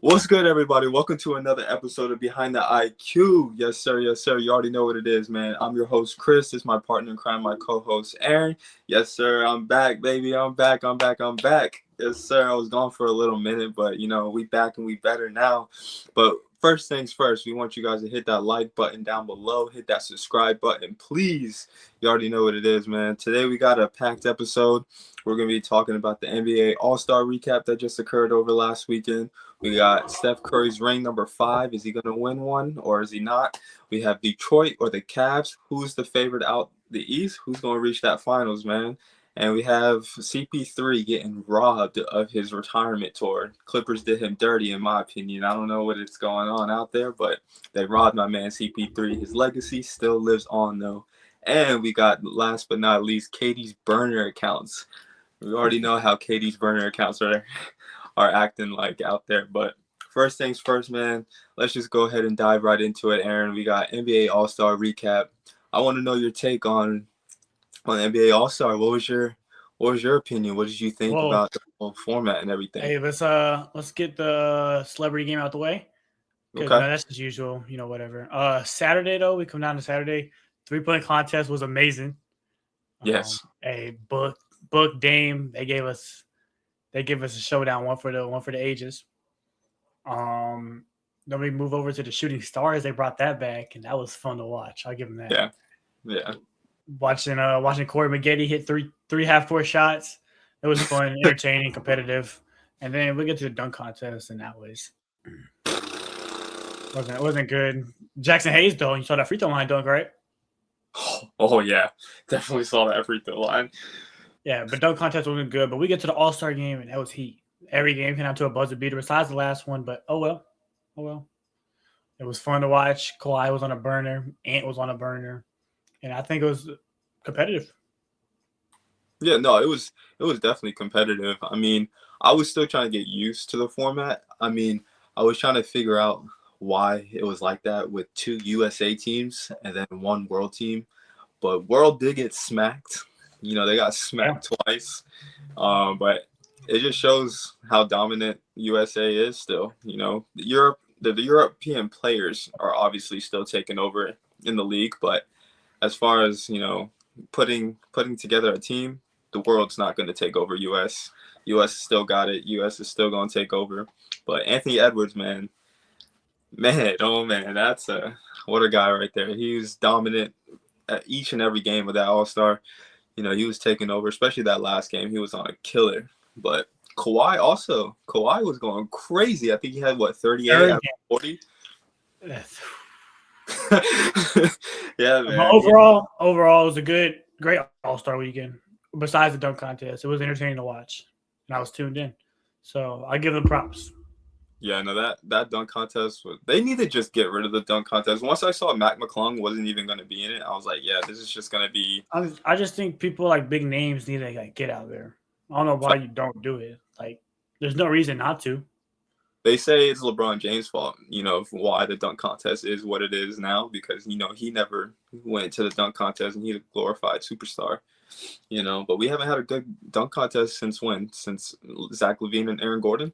What's good, everybody? Welcome to another episode of Behind the IQ. Yes, sir. Yes, sir. You already know what it is, man. I'm your host, Chris. This is my partner in crime, my co-host, Aaron. Yes, sir. I'm back, baby. I'm back. I'm back. I'm back. Yes, sir. I was gone for a little minute, but, we back and we better now. But first things first, we want you guys to hit that like button down below. Hit that subscribe button, please. You already know what it is, man. Today, we got a packed episode. We're going to be talking about the NBA All-Star recap that just occurred over last weekend. We got Steph Curry's ring number 5. Is he going to win one or is he not? We have Detroit or the Cavs. Who's the favorite out the East? Who's going to reach that finals, man? And we have CP3 getting robbed of his retirement tour. Clippers did him dirty, in my opinion. I don't know what is going on out there, but they robbed my man CP3. His legacy still lives on, though. And we got, last but not least, Cade's burner accounts. We already know how Cade's burner accounts are acting like out there. But first things first, man, let's just go ahead and dive right into it, Aaron. We got NBA All-Star recap. I want to know your take on NBA All-Star. What was your opinion? What did you think Well, about the whole format and everything? hey, let's get the celebrity game out the way because Okay. that's as usual, whatever. Saturday though, we come down to Saturday. 3-point contest was amazing. Yes. A book Dame. They gave us a showdown, one for the ages. Then we move over to the shooting stars. They brought that back, and that was fun to watch. I'll give them that. Yeah. Yeah. Watching Corey Maggette hit three half court shots. It was fun, entertaining, competitive. And then we get to the dunk contest, and that wasn't good. Jackson Hayes though, you saw that free throw line dunk, right? Oh yeah, definitely saw that free throw line. Yeah, but dunk contest wasn't good. But we get to the All-Star game, and that was heat. Every game came out to a buzzer beater, besides the last one. But oh well. It was fun to watch. Kawhi was on a burner. Ant was on a burner, and I think it was competitive. Yeah, no, it was definitely competitive. I mean, I was still trying to get used to the format. I mean, I was trying to figure out why it was like that with 2 USA teams and then 1 world team. But world did get smacked. They got smacked twice. But it just shows how dominant USA is still. The European players are obviously still taking over in the league, but as far as, putting together a team, the world's not going to take over US. US still got it. US is still going to take over. But Anthony Edwards, man, oh man, what a guy right there. He was dominant at each and every game of that All-Star. He was taking over, especially that last game. He was on a killer. But Kawhi was going crazy. I think he had 38 out of 40. Yeah, man. But overall, it was a great All-Star weekend. Besides the dunk contest, it was entertaining to watch, and I was tuned in. So I give them props. Yeah, no, that dunk contest they need to just get rid of the dunk contest. Once I saw Mac McClung wasn't even going to be in it, I was like, yeah, this is just going to be. I just think people like big names need to get out there. I don't know why you don't do it. Like, there's no reason not to. They say it's LeBron James' fault, why the dunk contest is what it is now, because, he never went to the dunk contest and he's a glorified superstar, but we haven't had a good dunk contest since when? Since Zach LaVine and Aaron Gordon?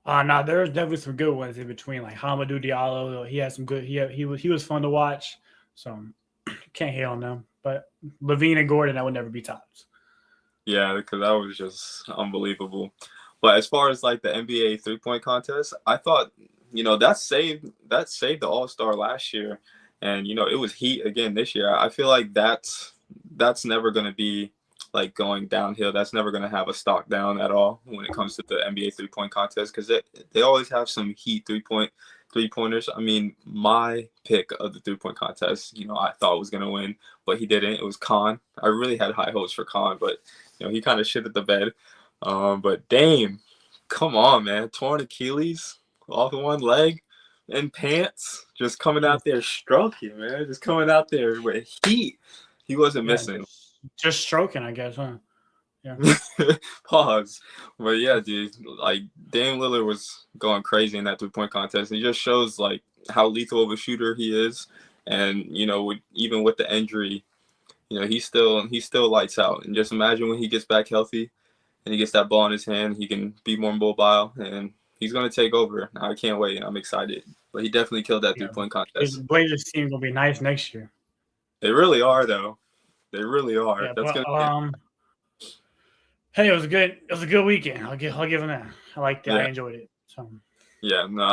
There's definitely some good ones in between, like Hamidou Diallo. He had some good. He was fun to watch. So can't hate on them. But LaVine and Gordon, that would never be tops. Yeah, because that was just unbelievable. But as far as like the NBA 3-point contest, I thought that saved the All-Star last year, and it was heat again this year. I feel like that's never going to be like going downhill. That's never going to have a stock down at all when it comes to the NBA 3-point contest, because they always have some heat three-pointers. I mean, my pick of the 3-point contest, I thought was going to win, but he didn't. It was Khan. I really had high hopes for Khan, but he kind of shit at the bed. But Dame, come on, man, torn Achilles off of one leg and pants, just coming out there stroking, man, just coming out there with heat. He wasn't missing. Just stroking, I guess, huh? Yeah. Pause. But yeah, dude, like Dame Lillard was going crazy in that 3-point contest. It just shows like how lethal of a shooter he is, and even with the injury, he still lights out. And just imagine when he gets back healthy and he gets that ball in his hand, he can be more mobile and he's gonna take over. I can't wait. I'm excited. But he definitely killed that Yeah, 3-point his contest. Blazers team gonna be nice next year. They really are, though. They really are. Yeah, That's but gonna be hey, it was a good. It was a good weekend. I'll give him that. I liked it. I yeah. enjoyed it. So Yeah, no,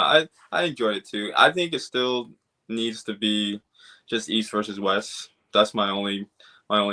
I enjoyed it too. I think it still needs to be just East versus West. That's my only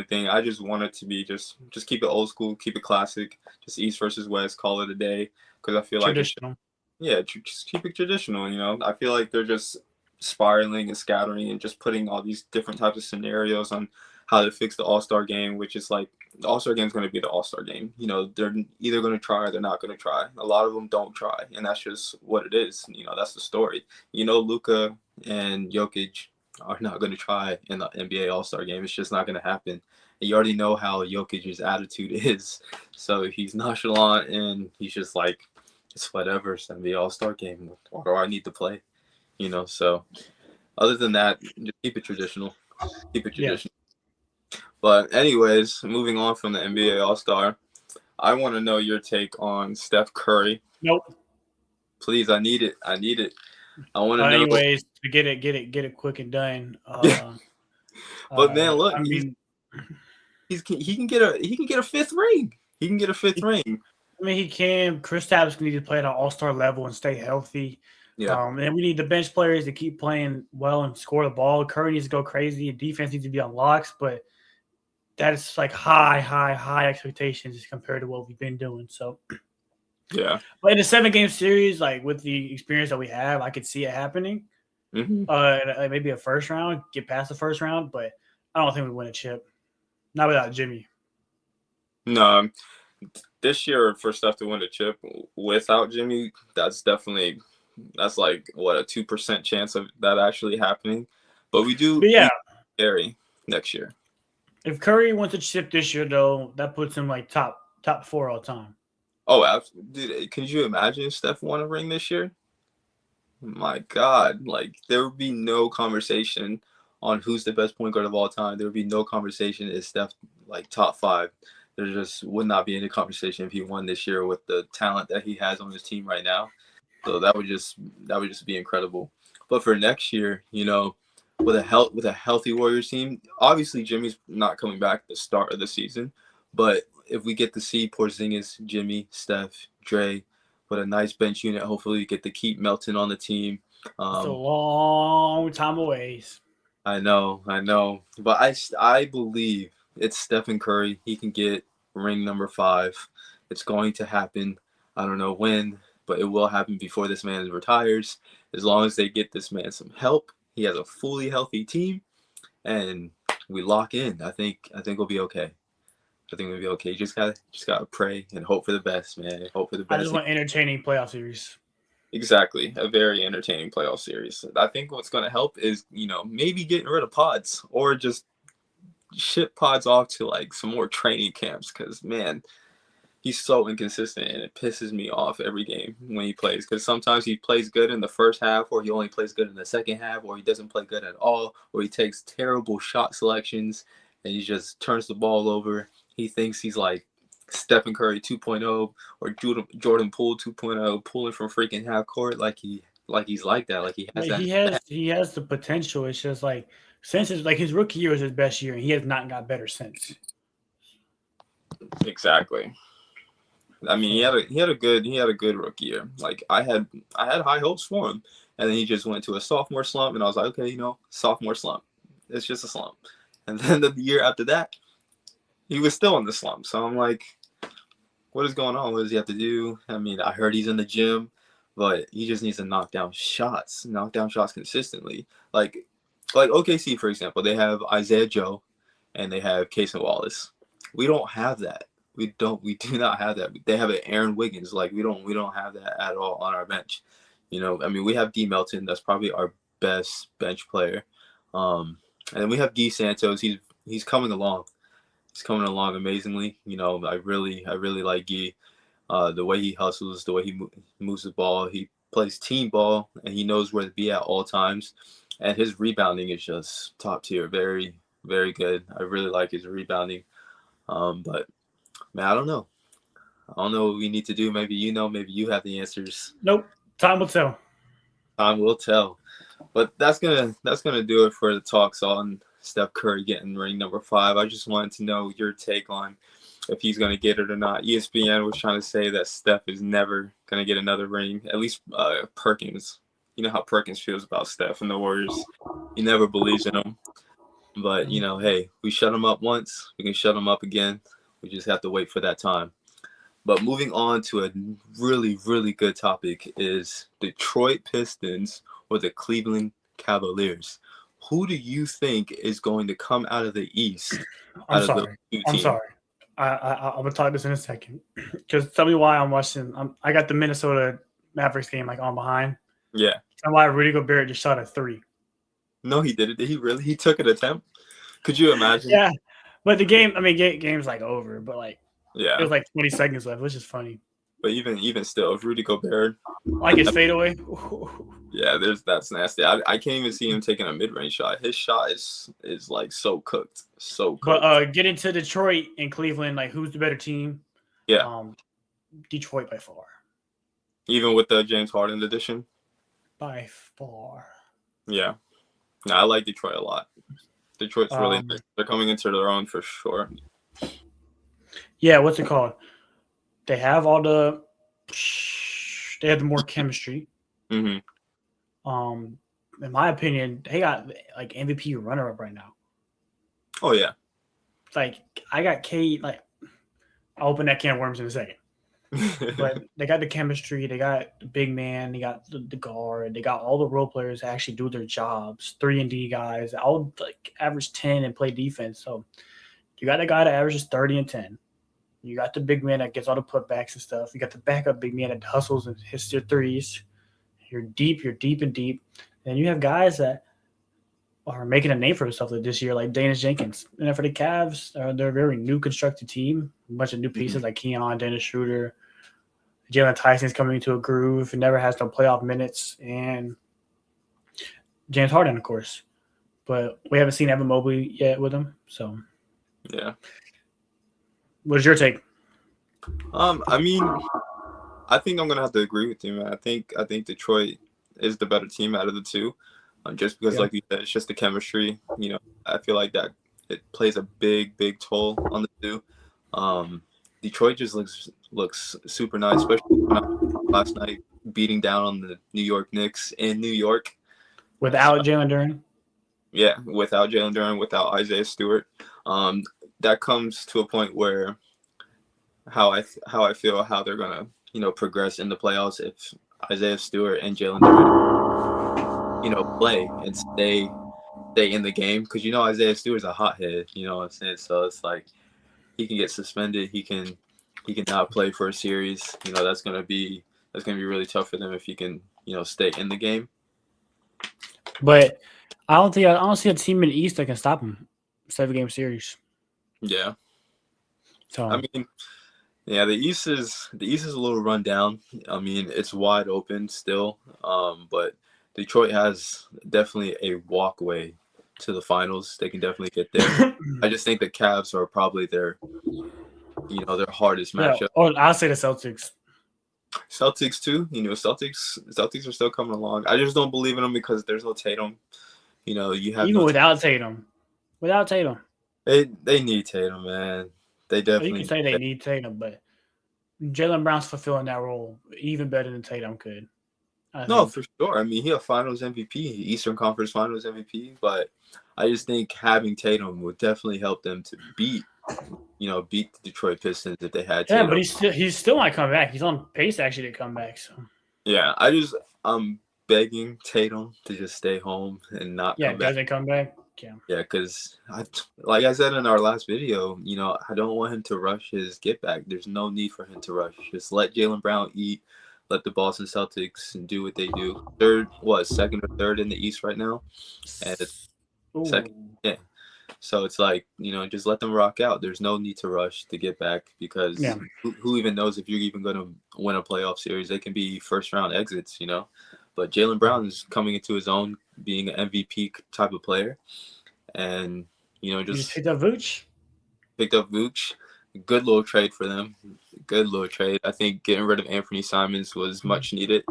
thing. I just want it to be just keep it old school, keep it classic, just East versus West, call it a day. Because I feel like it's traditional. yeah, just keep it traditional. I feel like they're just spiraling and scattering and just putting all these different types of scenarios on how to fix the All Star game, which is like the All Star game is going to be the All Star game. They're either going to try or they're not going to try. A lot of them don't try, and that's just what it is. That's the story. Luka and Jokic are not going to try in the NBA All Star game. It's just not going to happen. And you already know how Jokic's attitude is, so he's nonchalant and he's just like, it's whatever. It's gonna be All Star game. What do I need to play? So other than that, just keep it traditional. Keep it Yeah. traditional. But anyways, moving on from the NBA All Star, I want to know your take on Steph Curry. Nope. Please, I need it. I need it. I want to know. Anyways, to get it quick and done. Yeah. But man, look, I mean, he can get a fifth ring. He can get a fifth ring. he can. Kristaps need to play at an all-star level and stay healthy. Yeah. And we need the bench players to keep playing well and score the ball. Curry needs to go crazy. Defense needs to be on locks, but that is like high expectations compared to what we've been doing. So, yeah. But in a 7-game series, like with the experience that we have, I could see it happening. Mm-hmm. Maybe a first round, get past the first round, but I don't think we win a chip. Not without Jimmy. No, this year for Steph to win a chip without Jimmy, that's like what, a 2% chance of that actually happening. But we do. But yeah, Gary next year. if Curry wins a chip this year, though, that puts him like top 4 all time. Oh, absolutely. Dude, can you imagine if Steph won a ring this year? My God, like there would be no conversation on who's the best point guard of all time. There would be no conversation if Steph like top 5. There just would not be any conversation if he won this year with the talent that he has on his team right now. So that would just be incredible. But for next year, with a healthy Warriors team, obviously Jimmy's not coming back at the start of the season, but if we get to see Porzingis, Jimmy, Steph, Dre, with a nice bench unit, hopefully we get to keep Melton on the team. It's a long time away. I know, but I believe it's Stephen Curry. He can get ring number 5. It's going to happen. I don't know when, but it will happen before this man retires. As long as they get this man some help, he has a fully healthy team, and we lock in. I think we'll be okay. I think we'll be okay. You just gotta pray and hope for the best, man. Hope for the best. I just want entertaining playoff series. Exactly, a very entertaining playoff series. I think what's going to help is maybe getting rid of pods or just ship pods off to like some more training camps, because man, he's so inconsistent and it pisses me off every game when he plays, because sometimes he plays good in the first half, or he only plays good in the second half, or he doesn't play good at all, or he takes terrible shot selections and he just turns the ball over. He thinks he's like Stephen Curry 2.0 or Jordan Poole 2.0, pulling from freaking half court like he's like that, like he has that. He has the potential. It's just like since his rookie year was his best year, and he has not got better since. Exactly. I mean, he had a good rookie year. Like I had high hopes for him, and then he just went to a sophomore slump, and I was like, okay, sophomore slump. It's just a slump. And then the year after that, he was still in the slump. So I'm like, what is going on? What does he have to do? I mean, I heard he's in the gym, but he just needs to knock down shots consistently. Like OKC, for example, they have Isaiah Joe, and they have Casey Wallace. We don't have that. We do not have that. They have an Aaron Wiggins. Like we don't have that at all on our bench. I mean, we have D Melton. That's probably our best bench player. And then we have Guy Santos. He's coming along. He's coming along amazingly. I really like Guy. The way he hustles, the way he moves the ball. He plays team ball, and he knows where to be at all times. And his rebounding is just top tier. Very, very good. I really like his rebounding. But man, I don't know. I don't know what we need to do. Maybe maybe you have the answers. Nope. Time will tell. Time will tell. But that's gonna do it for the talks on Steph Curry getting ring number 5. I just wanted to know your take on if he's gonna get it or not. ESPN was trying to say that Steph is never gonna get another ring. At least Perkins. You know how Perkins feels about Steph and the Warriors. He never believes in him. But hey, we shut him up once. We can shut him up again. We just have to wait for that time. But moving on to a really, really good topic is Detroit Pistons or the Cleveland Cavaliers. Who do you think is going to come out of the East I'm out of those sorry. two I'm teams? sorry. I'm gonna talk this in a second. Because tell me why I'm watching. I got the Minnesota Mavericks game like on behind. Yeah. And why Rudy Gobert just shot a 3. No, he did it. Did he really? He took an attempt? Could you imagine? Yeah, but the game. I mean, game's like over, but like it Yeah. was like 20 seconds left, which is funny. But even still, if Rudy Gobert, Like his fadeaway. yeah, that's nasty. I can't even see him taking a mid-range shot. His shot is like so cooked. So cooked. But getting to Detroit and Cleveland, like who's the better team? Yeah. Detroit by far. Even with the James Harden addition? By far. Yeah. No, I like Detroit a lot. Detroit's really nice. They're coming into their own for sure. Yeah, what's it called? They have all the more chemistry. Mm-hmm. In my opinion, they got like MVP runner up right now. Oh yeah. Like I got Cade. Like I'll open that can of worms in a second. But they got the chemistry. They got the big man. They got the guard. They got all the role players that actually do their jobs. 3-and-D guys, all like average 10 and play defense. So you got the guy that averages 30 and 10. You got the big man that gets all the putbacks and stuff. You got the backup big man that hustles and hits their threes. You're deep and deep. And you have guys that are making a name for themselves this year, like Dennis Jenkins. And then for the Cavs, they're a very new constructed team. A bunch of new pieces like Keon, Dennis Schroeder. Jalen Tyson's coming into a groove and never has no playoff minutes. And James Harden, of course. But we haven't seen Evan Mobley yet with him. So, yeah. What's your take? I mean, I think I'm gonna have to agree with you, man. I think Detroit is the better team out of the two, just because, like you said, it's just the chemistry. I feel like that it plays a big toll on the two. Detroit just looks super nice, especially last night beating down on the New York Knicks in New York without Jalen Duren. Yeah, without Jalen Duren, without Isaiah Stewart. That comes to a point where how I feel how they're gonna progress in the playoffs if Isaiah Stewart and Jalen Duren play and stay in the game, because Isaiah Stewart's a hothead, what I'm saying? So it's like he can get suspended, he can not play for a series. That's gonna be really tough for them if he can stay in the game. But I don't see a team in the East that can stop him. 7-game series. Yeah. So I mean, yeah, the East is a little run down. I mean, it's wide open still. But Detroit has definitely a walkway to the finals. They can definitely get there. I just think the Cavs are probably their hardest matchup. Oh, I'll say the Celtics. Celtics too. Celtics are still coming along. I just don't believe in them because there's no Tatum. You have even without Tatum. Without Tatum. They need Tatum, man. They definitely. You can say they need Tatum, but Jaylen Brown's fulfilling that role even better than Tatum could. No, for sure. I mean, he's a Finals MVP, Eastern Conference Finals MVP, but I just think having Tatum would definitely help them to beat the Detroit Pistons if they had Tatum. Yeah, but he's still might come back. He's on pace actually to come back. So yeah, I'm begging Tatum to just stay home and not come back. Doesn't come back. Yeah, because like I said in our last video, I don't want him to rush his get back. There's no need for him to rush. Just let Jaylen Brown eat. Let the Boston Celtics do what they do. Second or third in the East right now, and it's second. Yeah, so it's like just let them rock out. There's no need to rush to get back because who even knows if you're even going to win a playoff series? They can be first round exits, But Jaylen Brown is coming into his own, being an MVP type of player, and just picked up Vooch. Good little trade for them. good little trade. I think getting rid of Anthony Simons was much needed,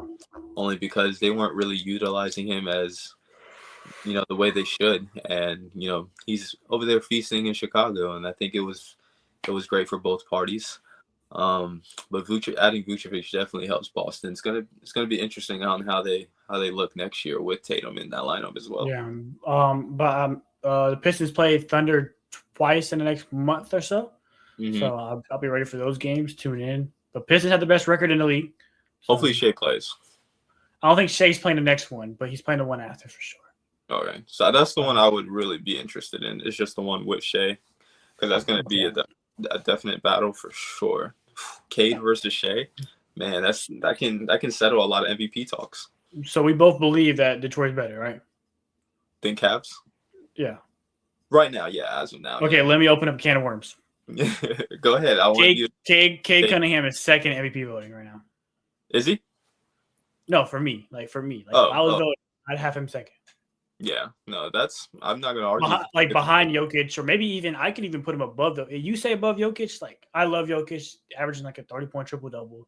only because they weren't really utilizing him as, the way they should. And, he's over there feasting in Chicago, and I think it was great for both parties. But adding Vucevic definitely helps Boston. It's gonna be interesting on how they look next year with Tatum in that lineup as well. Yeah. The Pistons play Thunder twice in the next month or so. Mm-hmm. So I'll be ready for those games. Tune in. The Pistons have the best record in the league. So Hopefully Shai plays. I don't think Shai's playing the next one, but he's playing the one after for sure. Okay, so that's the one I would really be interested in. It's just the one with Shai, because that's going to be a definite battle for sure. Cade versus Shai, man, that can settle a lot of MVP talks. So we both believe that Detroit's better, right? Think Cavs? Yeah. Right now, yeah, as of now. Okay, let me open up a can of worms. Go ahead. Cade Cunningham is second MVP voting right now. Is he? No, for me. Like, if I was voting, I'd have him second. Yeah, no, I'm not gonna argue. Behind Jokic, or maybe even I could even put him above you say above Jokic. Like, I love Jokic, averaging like a 30-point triple double.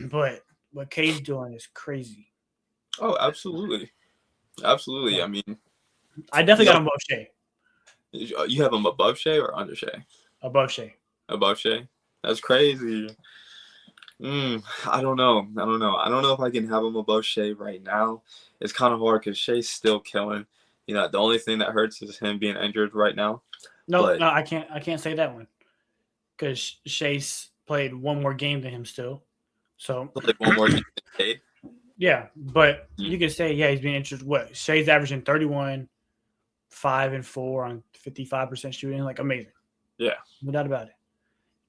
But what Cade's doing is crazy. Oh, absolutely. Yeah. I mean, I definitely got him above Shai. You have him above Shai or under Shai? Above Shai. Above Shai? That's crazy. I don't know. I don't know if I can have him above Shai right now. It's kind of hard because Shai's still killing. The only thing that hurts is him being injured right now. No, I can't say that one, because Shai's played one more game than him still. So like one more game than Cade. Yeah, but you can say he's being injured. What, Shai's averaging 31, 5 and 4 on 55% shooting, like amazing. Yeah, no doubt about it.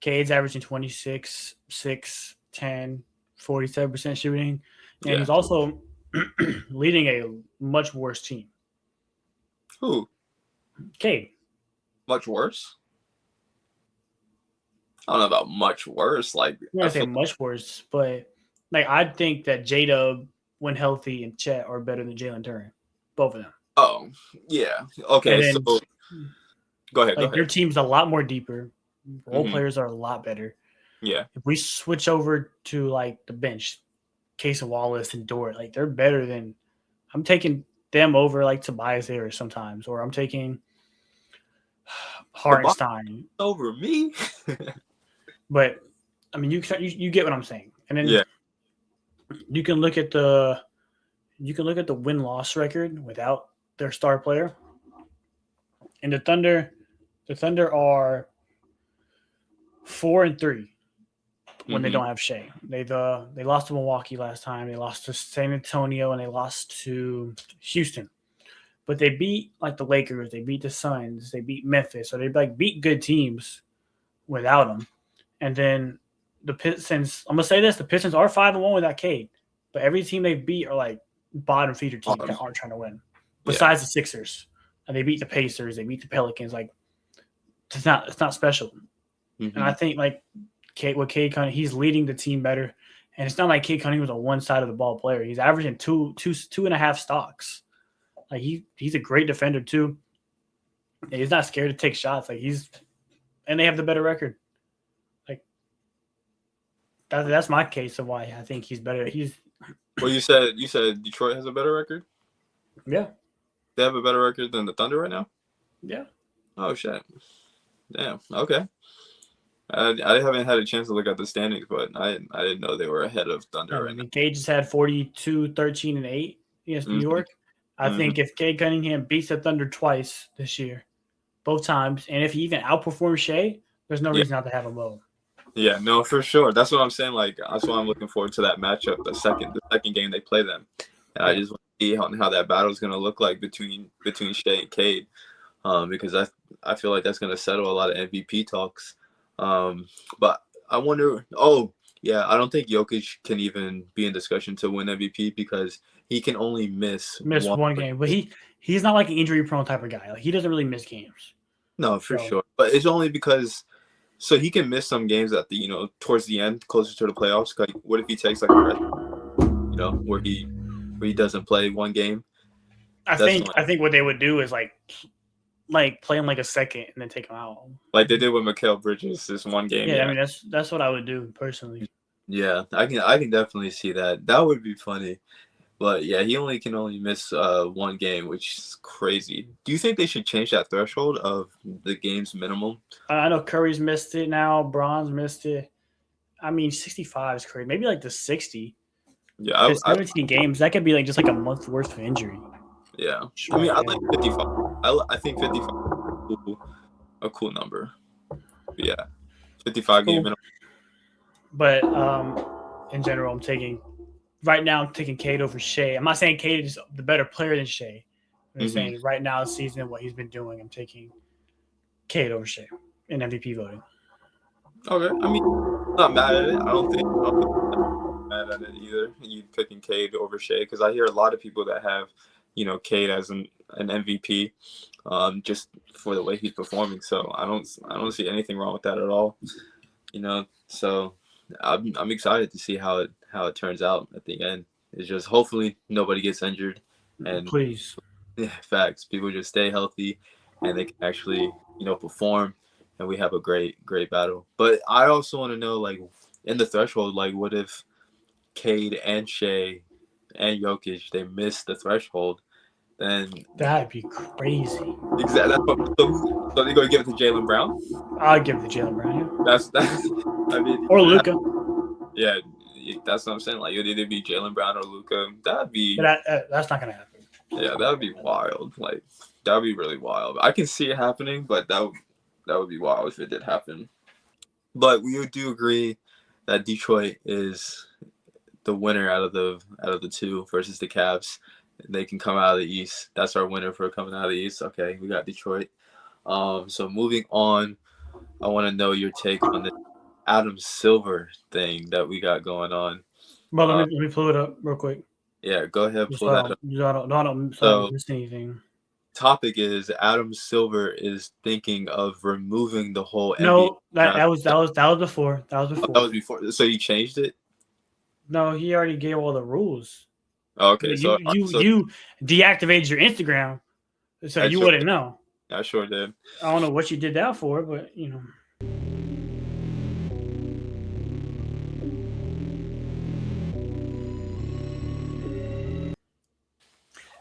Cade's averaging 26, 6, 10, 47% shooting, and he's also leading a much worse team. Who? Cade. Much worse? I don't know about much worse. Like, I'm going to say much worse, but like, I think that J-Dub, when healthy, and Chet are better than Jalen Turner. Both of them. Oh, yeah. Okay, so go ahead. Your team's a lot more deeper. Role players are a lot better. Yeah. If we switch over to like the bench, Case of Wallace and Dort, like they're better than – I'm taking them over like Tobias Harris sometimes, or I'm taking Hartenstein. Over me? But, I mean, you get what I'm saying. And then you can look at the win-loss record without their star player. And the Thunder are 4-3 when they don't have Shai. They lost to Milwaukee last time. They lost to San Antonio, and they lost to Houston. But they beat like the Lakers. They beat the Suns. They beat Memphis. So they like beat good teams without them. And then the Pistons. I'm gonna say this: the Pistons are 5-1 without Cade. But every team they beat are like bottom feeder teams that aren't trying to win. Besides the Sixers, and they beat the Pacers. They beat the Pelicans. Like it's not special. And I think like Cade Cunningham, he's leading the team better. And it's not like Cade Cunningham was a one side of the ball player. He's averaging two and a half stocks. Like he's a great defender too. And he's not scared to take shots. Like and they have the better record. Like that's my case of why I think he's better. Well, you said Detroit has a better record? Yeah. They have a better record than the Thunder right now? Yeah. Oh shit. Damn. Okay. I haven't had a chance to look at the standings, but I didn't know they were ahead of Thunder right now. Cade just had 42, 13, and 8 against New York. I think if Cade Cunningham beats the Thunder twice this year, both times, and if he even outperforms Shai, there's no reason not to have him low. Yeah, no, for sure. That's what I'm saying. Like, that's why I'm looking forward to that matchup, the second game they play them. And I just want to see how that battle is going to look like between Shai and Cade, because I feel like that's going to settle a lot of MVP talks. But I wonder. I don't think Jokic can even be in discussion to win MVP because he can only miss one game. But he's not like an injury-prone type of guy. Like, he doesn't really miss games. No, for sure. But it's only because so he can miss some games at the towards the end, closer to the playoffs. Like, what if he takes like a rest, where he doesn't play one game? I think what they would do is like like play him like a second and then take him out. Like they did with Mikal Bridges this one game. Yeah, I mean that's what I would do personally. Yeah, I can definitely see that. That would be funny. But yeah, he can only miss one game, which is crazy. Do you think they should change that threshold of the game's minimum? I know Curry's missed it now. Bron's missed it. I mean, 65 is crazy. Maybe like the 60. Yeah, Because 17 games, that could be like just like a month worth of injury. yeah. I mean, I like 55. I think 55 is a cool number. But yeah, 55 game minimum. But in general, I'm taking Cade over Shai. I'm not saying Cade is the better player than Shai. I'm saying right now, this season, what he's been doing, I'm taking Cade over Shai in MVP voting. Okay, I mean, I'm not mad at it. I don't think I'm mad at it either. You picking Cade over Shai because I hear a lot of people that have, Cade as an MVP, just for the way he's performing. So I don't see anything wrong with that at all. So I'm excited to see how it turns out at the end. It's just hopefully nobody gets injured, and please, facts, people just stay healthy, and they can actually perform. And we have a great battle. But I also want to know, like, in the threshold, like, what if Cade and Shai and Jokic, they miss the threshold? Then that'd be crazy. Exactly. So they're going to give it to Jaylen Brown? I'll give it to Jaylen Brown. Yeah. That's I mean. Or Luka. Yeah, that's what I'm saying. Like, it would either be Jaylen Brown or Luka. That'd be. But that's not going to happen. Yeah, that would be wild. Like, that would be really wild. I can see it happening, but that would be wild if it did happen. But we do agree that Detroit is the winner out of the two versus the Cavs. They can come out of the East. That's our winner for coming out of the East. Okay, we got Detroit. So moving on, I want to know your take on the Adam Silver thing that we got going on. Well, let me pull it up real quick. Yeah, go ahead, pull that up. I don't miss anything. Topic is Adam Silver is thinking of removing the whole. No, that was before. That was before. That was before. So you changed it? No, he already gave all the rules. Oh, okay, you deactivated your Instagram, so you wouldn't know. I sure did. I don't know what you did that for, but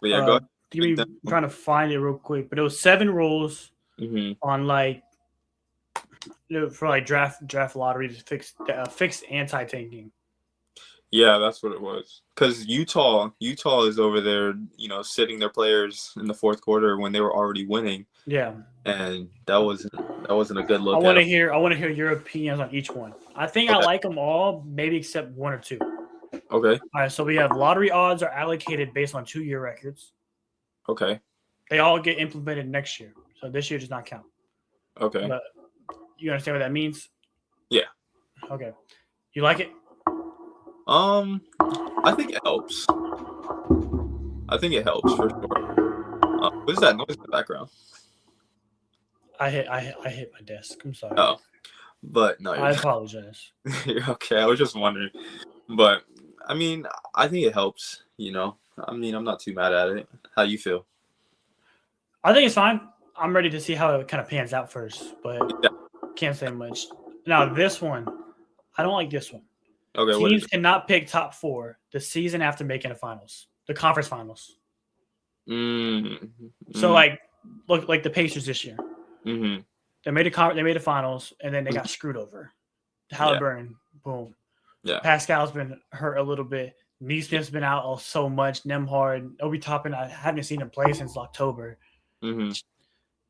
But yeah, go ahead. I'm trying to find it real quick, but it was 7 rules on like for like draft lottery to fix anti-tanking. Yeah, that's what it was. Because Utah is over there, sitting their players in the fourth quarter when they were already winning. Yeah, and that wasn't a good look. I want to hear your opinions on each one. I think I like them all, maybe except 1 or 2. Okay. All right, so we have lottery odds are allocated based on 2-year records. Okay. They all get implemented next year, so this year does not count. Okay. But you understand what that means? Yeah. Okay. You like it? I think it helps. I think it helps for sure. What is that noise in the background? I hit my desk. I'm sorry. Oh, but no. I apologize. You're okay. I was just wondering, but I mean, I think it helps. I mean, I'm not too mad at it. How you feel? I think it's fine. I'm ready to see how it kind of pans out first, but can't say much. Now, this one, I don't like this one. Okay. Teams cannot pick top 4 the season after making the conference finals. So, look like the Pacers this year. Mm-hmm. They made the finals, and then they got screwed over. Halliburton, boom. Yeah. Pascal's been hurt a little bit. Neesmith's been out so much. Nembhard, Obi Toppin, I haven't seen him play since October. Mm-hmm.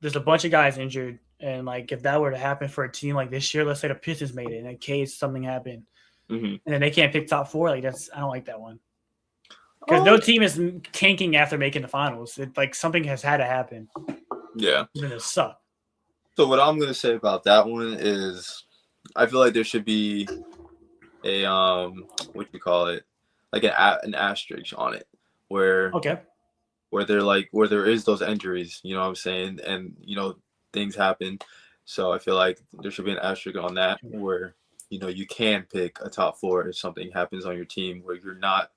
There's a bunch of guys injured, and if that were to happen for a team like this year, let's say the Pistons made it, and in case something happened, and then they can't pick top 4, I don't like that one. Because no team is tanking after making the finals. Something has had to happen. Yeah. And it suck. So what I'm gonna say about that one is, I feel like there should be a what you call it, like an asterisk on it, where there is those injuries. You know what I'm saying, and things happen. So I feel like there should be an asterisk on that where you can pick a top 4 if something happens on your team where you're not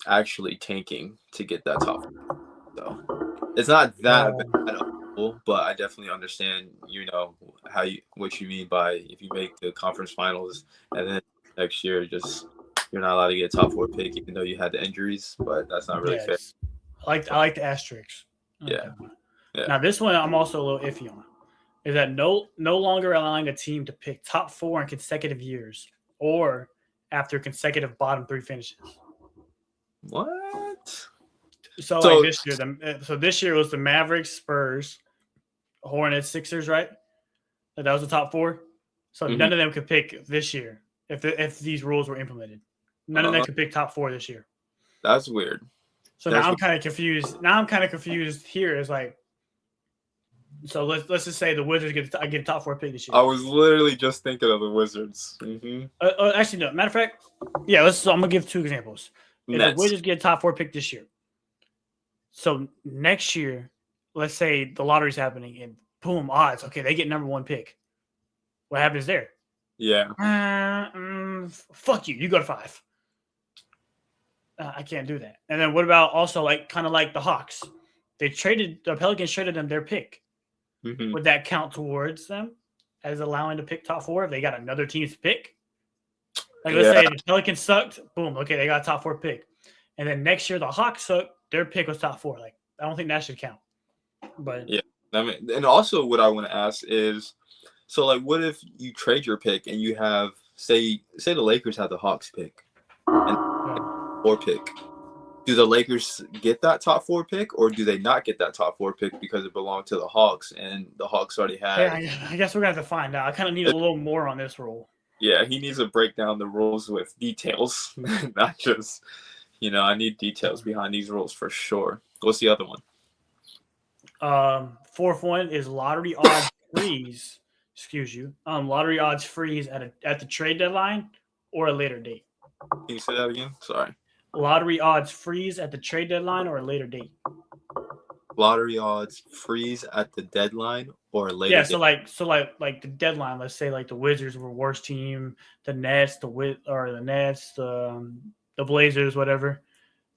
actually tanking to get that top 4. So It's not that Um, bad, but I definitely understand, what you mean by if you make the conference finals and then next year just you're not allowed to get a top four pick even though you had the injuries, but that's not really fair. yes, I like the asterisks. I like Yeah, that one. yeah. Now this one I'm also a little iffy on. Is that no longer allowing a team to pick top four in consecutive years or after consecutive bottom three finishes. What? So like So, this year it was the Mavericks, Spurs, Hornets, Sixers, right? Like that was the top four. So mhm. none of them could pick this year if these rules were implemented. None of them uh, could pick top four this year. that's weird. So now That's I'm weird. kind of confused. Now I'm kind of confused here. Is like, so let's just say the Wizards get a top four pick this I year. was literally just thinking of the Wizards. Actually, no. Matter of fact, yeah. So I'm gonna give two examples. If the Nets. Wizards get a top four pick this year, so next year, let's say the lottery's happening and boom, odds. Okay, they get number one pick. What happens there? Yeah. Fuck you. You go to five. I can't do that. And then what about also like kind of like the Hawks? The Pelicans traded them their pick. hmm Would that count towards them as allowing to pick top four if they got another team's pick? Like let's Yeah. say the Pelicans sucked, boom, okay, they got a top four pick. And then next year the Hawks sucked, their pick was top four. Like I don't think that should count. But Yeah. I mean, and also what I want to ask is, so like, what if you trade your pick and you have, say the Lakers have the Hawks pick and four pick. Do the Lakers get that top four pick, or do they not get that top four pick because it belonged to the Hawks and the Hawks already yeah, had? I guess we're gonna have to find out. I kind of need a little more on this rule. Yeah, he needs to break down the rules with details, not just, I need details behind these rules for sure. What's the other one? Fourth one is lottery odds freeze. Excuse you. Lottery odds freeze at the trade deadline or a later date. Can you say that again? Sorry. Lottery odds freeze at the trade deadline or a later date. Lottery odds freeze at the deadline or a later Yeah, date. like the deadline. Let's say like the Wizards were worst team, the Nets, the Blazers, whatever.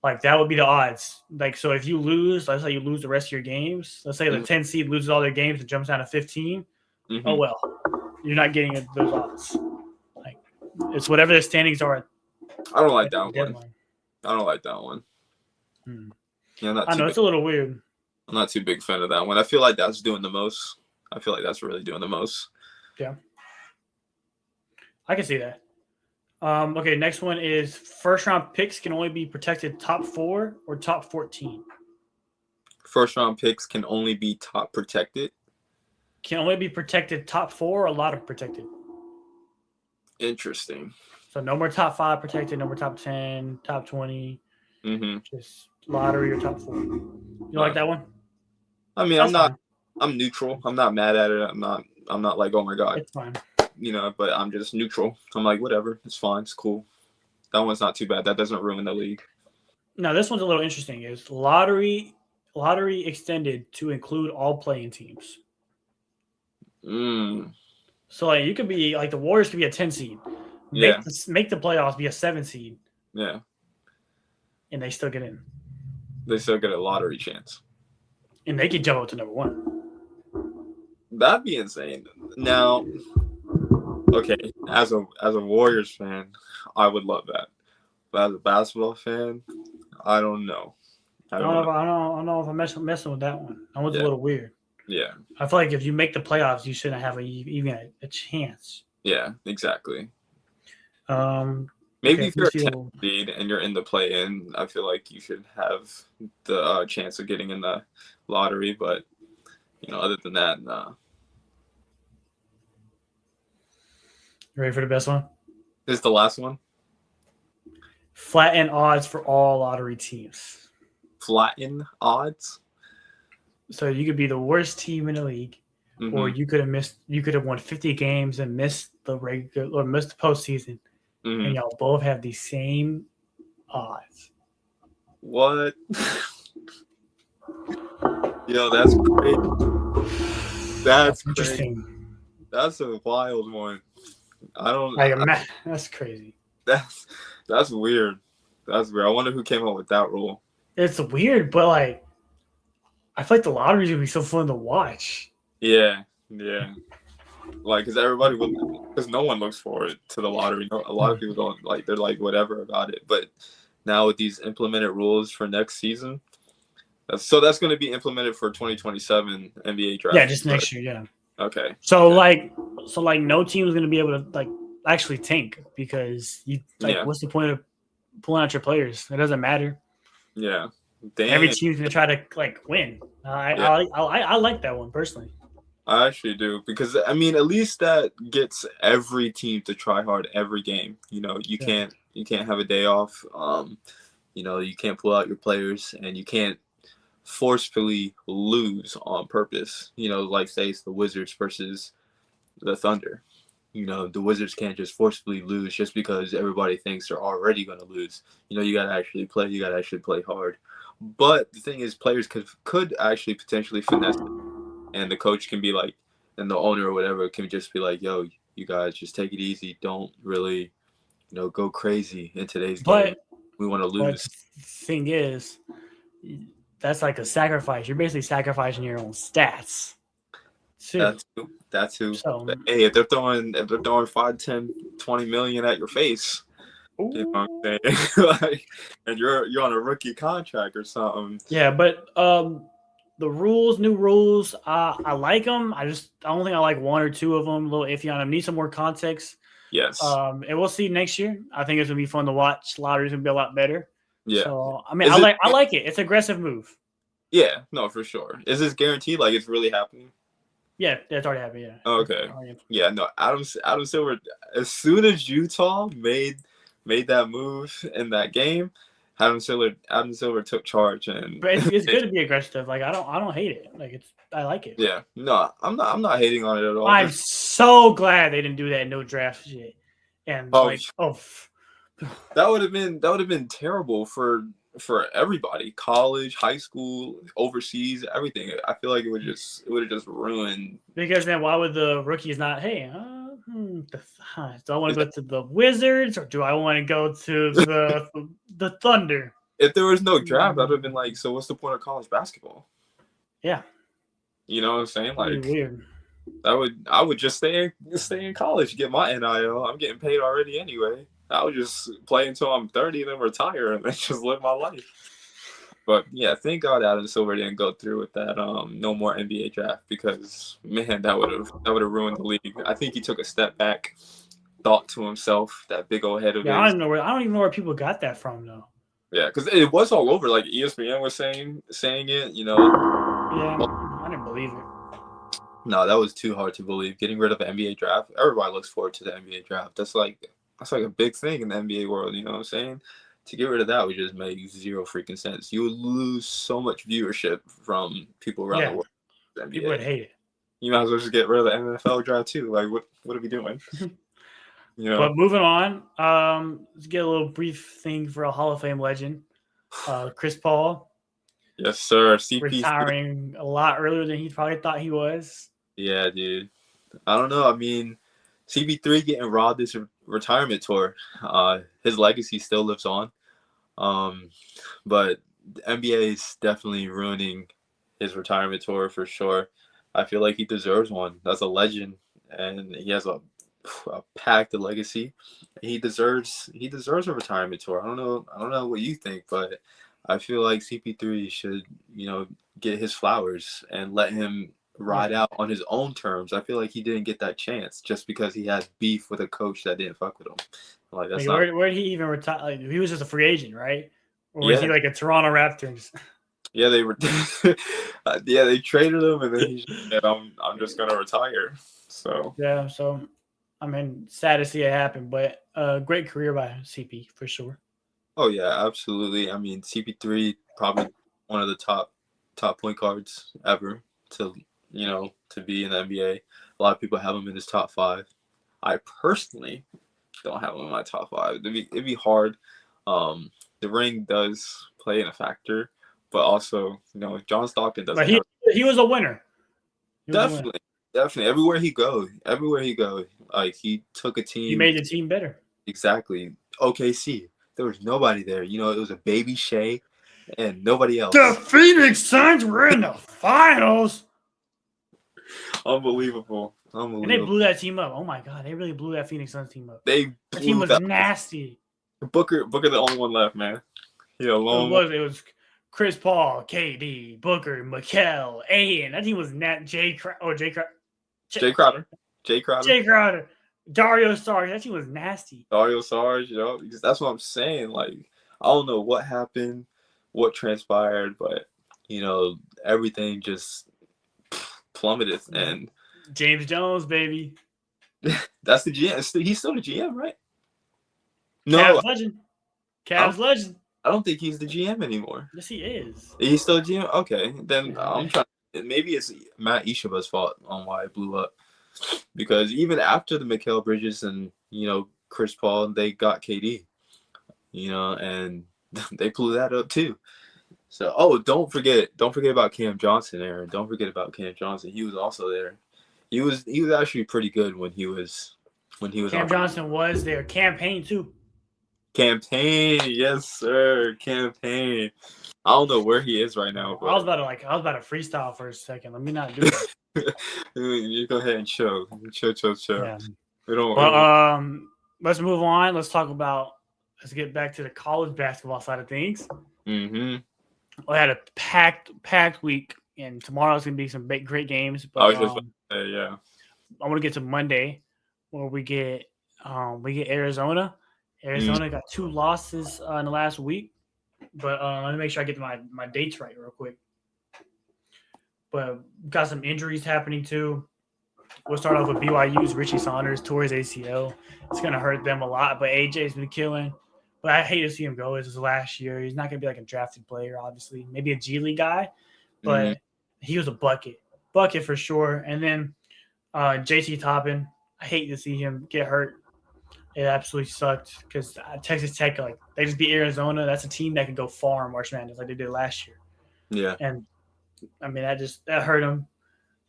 Like that would be the odds. Like so, if you lose, let's say you lose the rest of your games. Let's say the 10 seed loses all their games and jumps down to 15. Oh Mm-hmm. well, you're not getting those odds. Like it's whatever the standings are I don't like at the that one. deadline. I don't like that one. Yeah, I know it's a little weird. I'm not too big fan of that one. I feel like that's doing the most. I feel like that's really doing the most. Yeah, I can see that. Okay, next one is first round picks can only be protected top 4 or top 14. First round picks can only be top protected. Can only be protected top 4 or a lot of protected. Interesting. So no more top 5 protected, no more top 10, top 20. Mm-hmm. Just lottery or top 4. You like that one? I mean, That's fine. I'm neutral. I'm not mad at it. I'm not like, oh my God, It's fine. but I'm just neutral. I'm like, whatever. It's fine. It's cool. That one's not too bad. That doesn't ruin the league. Now this one's a little interesting. Is lottery extended to include all playing teams. So like you could be like the Warriors could be a 10 seed. Make the playoffs be a 7 seed. Yeah. And they still get in. They still get a lottery chance. And they can jump up to number 1. That'd be insane. Now, okay, as a Warriors fan, I would love that. But as a basketball fan, I don't know. I don't know if I'm messing with that one. That one's a little weird. Yeah. I feel like if you make the playoffs, you shouldn't have even a chance. Yeah, exactly. Maybe if you're a 10th seed and you're in the play-in, I feel like you should have the chance of getting in the lottery. But, other than that, nah. You ready for the best one? This is the last one. Flatten odds for all lottery teams. Flatten odds? So you could be the worst team in the league, or you could have won 50 games and missed the postseason. And y'all both have the same odds. What? Yo, that's crazy. That's interesting. Crazy. That's a wild one. That's crazy. That's weird. That's weird. I wonder who came up with that rule. It's weird, but like I feel like the lottery is gonna be so fun to watch. Yeah, yeah. Like, because everybody will, because no one looks forward to the lottery. A lot of people don't like. They're like whatever about it. But now with these implemented rules for next season, that's going to be implemented for 2027 NBA draft. Yeah, just next year. Yeah. Okay. So Okay. like no team is gonna be able to like actually tank because you like Yeah. what's the point of pulling out your players? It doesn't matter. Yeah. Every Dang. team's gonna try to like win. Yeah. I like that one personally. I actually do because I mean at least that gets every team to try hard every game. You know, Yeah. you can't have a day off. You know, you can't pull out your players and you can't forcefully lose on purpose. You know, like say it's the Wizards versus the Thunder. You know, the Wizards can't just forcefully lose just because everybody thinks they're already going to lose. You know, you got to actually play. You got to actually play hard. But the thing is, players could actually potentially finesse it, and the coach can be like, and the owner or whatever can just be like, "Yo, you guys just take it easy. Don't really, go crazy in today's game. But We want to but lose." the thing is, that's like a sacrifice. You're basically sacrificing your own stats too. That's who. So But, hey, if they're throwing 5, 10, 20 million at your face, you know what I'm saying? Like, and you're on a rookie contract or something. yeah, but the rules, new rules, I like them. I don't think I like one or two of them. A little iffy on them. Need some more context. Yes. And we'll see next year. I think it's gonna be fun to watch. Lottery's gonna be a lot better. Yeah. So I mean, Is it? I like it. It's an aggressive move. Yeah. No, for sure. Is this guaranteed? Like it's really happening? Yeah, that's already happened. Yeah. Oh, okay. Yeah. No. Adam Silver. As soon as Utah made that move in that game, Adam Silver took charge and. But it's good to be aggressive. Like I don't hate it. Like I like it. Yeah. No, I'm not hating on it at all. I'm so glad they didn't do that no draft shit. And Oh, that would have been terrible for everybody, college, high school, overseas, everything. I feel like it would have just ruined. Because then why would the rookies not? Hey, do I want to go to the Wizards or do I want to go to the Thunder? If there was no draft, I'd have been like, so what's the point of college basketball? Yeah, you know what I'm saying? Like weird. I would just stay in college, get my NIL. I'm getting paid already anyway. I would just play until I'm 30, then retire, and then just live my life. But yeah, thank God Adam Silver didn't go through with that no more NBA draft because man, that would have ruined the league. I think he took a step back, thought to himself, that big old head of his. I don't even know where people got that from though. Yeah, because it was all over. Like ESPN was saying it. Yeah, I didn't believe it. No, that was too hard to believe. Getting rid of the NBA draft. Everybody looks forward to the NBA draft. That's like a big thing in the NBA world. You know what I'm saying? To get rid of that would just make zero freaking sense. You would lose so much viewership from people around the world. The people would hate it. You might as well just get rid of the NFL draft too. Like, what are we doing? But moving on, let's get a little brief thing for a Hall of Fame legend, Chris Paul. Yes, sir. CP3. Retiring a lot earlier than he probably thought he was. Yeah, dude. I don't know. I mean, CP3 getting robbed this retirement tour. His legacy still lives on. But the NBA is definitely ruining his retirement tour for sure. I feel like he deserves one. That's a legend, and he has a packed legacy. He deserves a retirement tour. I don't know what you think, but I feel like CP3 should, get his flowers and let him ride out on his own terms. I feel like he didn't get that chance just because he has beef with a coach that didn't fuck with him. Like that's where did he even retire? Like, he was just a free agent, right? Or was he like a Toronto Raptors? Yeah, they were. They traded him, and then he said, "I'm just gonna retire." So yeah, I mean, sad to see it happen, but great career by CP for sure. Oh yeah, absolutely. I mean, CP3 probably one of the top point guards ever to be in the NBA. A lot of people have him in his top 5. I personally don't have him in my top 5. It'd be hard. The ring does play in a factor, but also John Stockton doesn't. But he was a winner. Definitely. Everywhere he goes, like he took a team. He made the team better. Exactly. OKC. There was nobody there. It was a baby Shai. and nobody else. The Phoenix Suns were in the finals. Unbelievable. And they blew that team up. Oh my god, they really blew that Phoenix Suns team up. That team was nasty. Booker the only one left, man. He alone. It was Chris Paul, KD, Booker, Mikal, Aiden. That team was Jay Crowder. Dario Saric. That team was nasty. Dario Saric, because that's what I'm saying. Like, I don't know what happened, what transpired, but everything just plummeted. And James Jones, baby. That's the GM. He's still the GM, right? No, Cavs legend. I don't think he's the GM anymore. Yes, he is. He's still a GM? Okay. Then I'm trying. Maybe it's Matt Ishiba's fault on why it blew up. Because even after the Mikal Bridges and, Chris Paul, they got KD. And they blew that up too. So, don't forget about Cam Johnson, Aaron. Don't forget about Cam Johnson. He was also there. He was actually pretty good when he was Cam Johnson was there. Campaign too. Campaign, yes, sir. Campaign. I don't know where he is right now. But... I was about to freestyle for a second. Let me not do that. You go ahead and chill. Yeah. We don't. Let's move on. Let's get back to the college basketball side of things. Mm-hmm. We had a packed week, and tomorrow's gonna be some great games. But I was just yeah. I want to get to Monday, where we get Arizona. Arizona got 2 losses in the last week, but let me make sure I get my dates right real quick. But got some injuries happening too. We'll start off with BYU's Richie Saunders tore his ACL. It's going to hurt them a lot, but AJ's been killing. But I hate to see him go. It's his last year. He's not going to be like a drafted player, obviously. Maybe a G League guy, but he was a bucket for sure. And then JT Toppin, I hate to see him get hurt. It absolutely sucked because Texas Tech, they just beat Arizona. That's a team that could go far in March Madness like they did last year. Yeah. And, I mean, that hurt them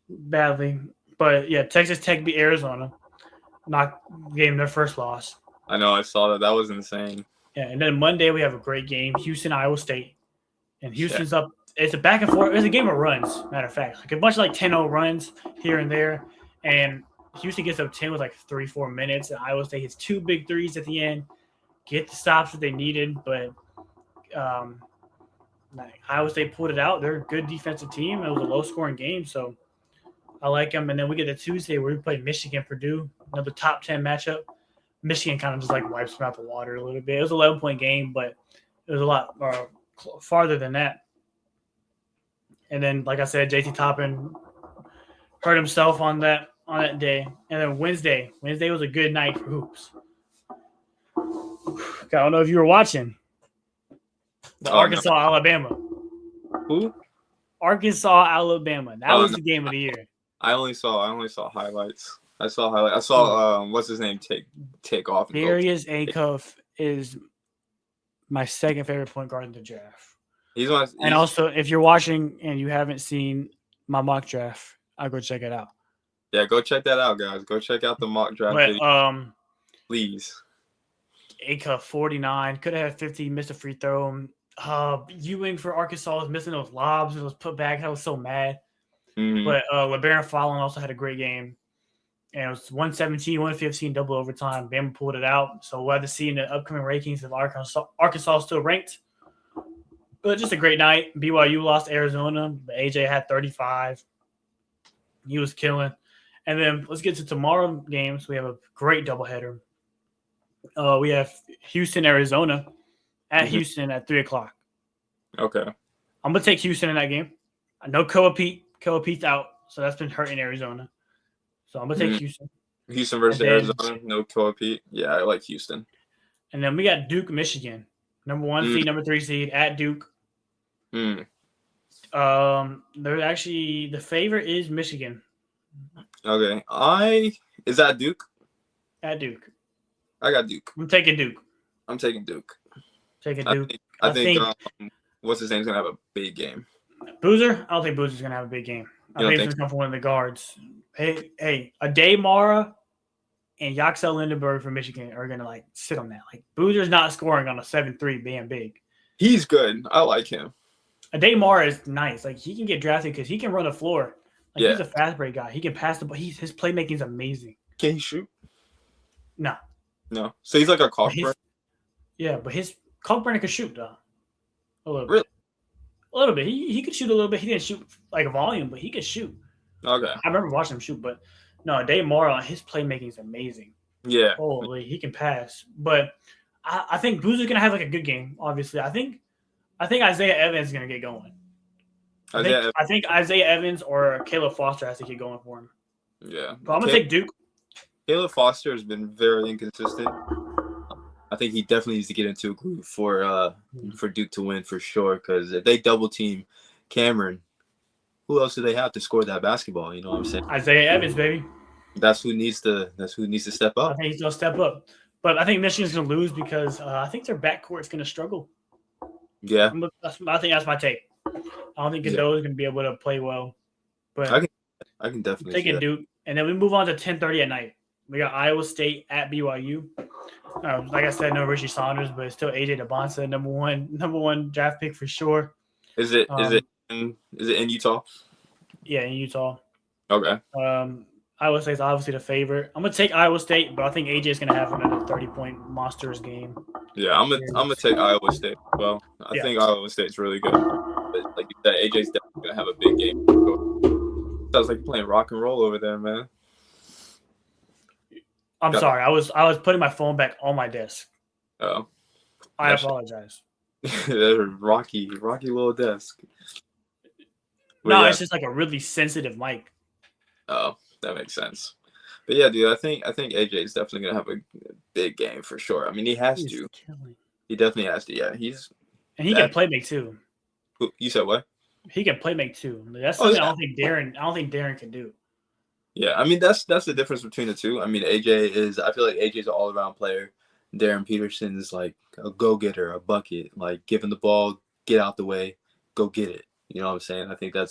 badly. But, yeah, Texas Tech beat Arizona. Gave them their first loss. I know. I saw that. That was insane. Yeah, and then Monday we have a great game, Houston, Iowa State. And Houston's up. It's a back and forth. It's a game of runs, matter of fact. Like a bunch of 10-0 runs here and there. And Houston gets up 10 with 3-4 minutes. And Iowa State hits 2 big threes at the end. Get the stops that they needed. But Iowa State pulled it out. They're a good defensive team. It was a low-scoring game, so I like them. And then we get to Tuesday where we play Michigan-Purdue, another top 10 matchup. Michigan kind of just wipes them out the water a little bit. It was an 11-point game, but it was a lot farther than that. And then, like I said, JT Toppin hurt himself on that day. And then Wednesday was a good night for hoops. I don't know if you were watching Arkansas-Alabama. Who? Arkansas-Alabama. That was the game of the year. I only saw highlights. I saw what's his name take off. Darius Acuff is my second favorite point guard in the draft. And also, if you're watching and you haven't seen my mock draft, I'll go check it out. Yeah, go check that out, guys. Go check out the mock draft video. Please. Acuff, 49. Could have had 50, missed a free throw. Ewing for Arkansas was missing those lobs. It was put back. I was so mad. Mm-hmm. But LeBaron Fallon also had a great game. And it was 117, 115, double overtime. Bama pulled it out. So we'll have to see in the upcoming rankings if Arkansas is still ranked. But just a great night. BYU lost Arizona. But AJ had 35. He was killing. And then let's get to tomorrow's games. We have a great doubleheader. We have Houston, Arizona at Houston at 3 o'clock. Okay. I'm going to take Houston in that game. I know Koa Pete's out, so that's been hurting Arizona. So I'm going to take Houston. Houston versus Arizona, no Koa Pete. Yeah, I like Houston. And then we got Duke, Michigan. Number 1 seed, number 3 seed at Duke. They're actually, the favorite is Michigan. Okay. Is that Duke? At Duke. I got Duke. I'm taking Duke. I'm taking Duke. I think what's his name's going to have a big game. Boozer? I don't think Boozer's going to have a big game. I think he's going to come from one of the guards. Hey, Ade Mara and Yaxel Lindenberg from Michigan are going to sit on that. Boozer's not scoring on a 7-3 being big. He's good. I like him. Daymar is nice. Like he can get drafted because he can run the floor. Like he's Yeah. a fast break guy. He can pass the ball. His playmaking is amazing. Can he shoot? No, No. So he's like a but Cockburn. his Kalkbrenner could shoot though a little Really? bit. A little bit. He could shoot a little bit. He didn't shoot like volume, but he could shoot. Okay. I remember watching him shoot, but no, Daymar, his playmaking is amazing. Yeah. Holy, he can pass. But I think Boozer's gonna have like a good game. Obviously, I think Isaiah Evans is gonna get going. I think Isaiah Evans or Caleb Foster has to get going for him. Yeah. But I'm gonna take Duke. Caleb Foster has been very inconsistent. I think he definitely needs to get into a groove for Duke to win for sure. Because if they double team Cameron, who else do they have to score that basketball? You know what I'm saying? Isaiah Evans, baby. That's who needs to step up. I think he's gonna step up. But I think Michigan's gonna lose because I think their backcourt's gonna struggle. Yeah. I think that's my take. I don't think Cadeau is gonna be able to play well. But I can definitely take it, Duke. And then we move on to 10:30 at night. We got Iowa State at BYU. Like I said, no Richie Saunders, but it's still AJ DeBonsa, number one draft pick for sure. Is it in Utah? Yeah, in Utah. Okay. Iowa State's obviously the favorite. I'm gonna take Iowa State, but I think AJ is gonna have another 30-point monsters game. Yeah, I'm gonna take Iowa State. Well, I think Iowa State's really good. But like you said, AJ's definitely gonna have a big game. Sounds like you're playing rock and roll over there, man. I'm sorry. I was putting my phone back on my desk. Oh. I apologize. rocky little desk. But no, it's just like a really sensitive mic. Oh, that makes sense. But yeah, dude, I think AJ is definitely gonna have a big game for sure. I mean, he has to. He definitely has to. Yeah, and he can play make too. You said what? He can play make too. That's something I don't think Darren can do. Yeah, I mean that's the difference between the two. I mean, I feel like AJ's an all around player. Darren Peterson is like a go getter, a bucket, like give him the ball, get out the way, go get it. You know what I'm saying? I think that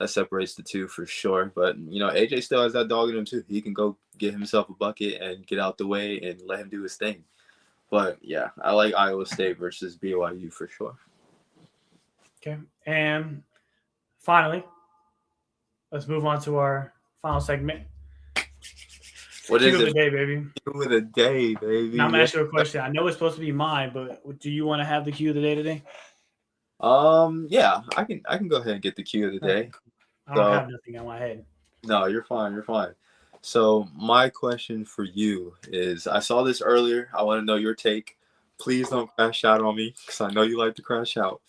separates the two for sure. But AJ still has that dog in him too. He can go get himself a bucket and get out the way and let him do his thing. But yeah, I like Iowa State versus BYU for sure. Okay, and finally, let's move on to our final segment. What is it? Cue of the day, baby. Cue of the day, baby. Now I'm gonna ask you a question. I know it's supposed to be mine, but do you want to have the cue of the day today? Yeah, I can go ahead and get the cue of the day. I don't have nothing on my head. No, you're fine. So my question for you is, I saw this earlier. I want to know your take. Please don't crash out on me because I know you like to crash out.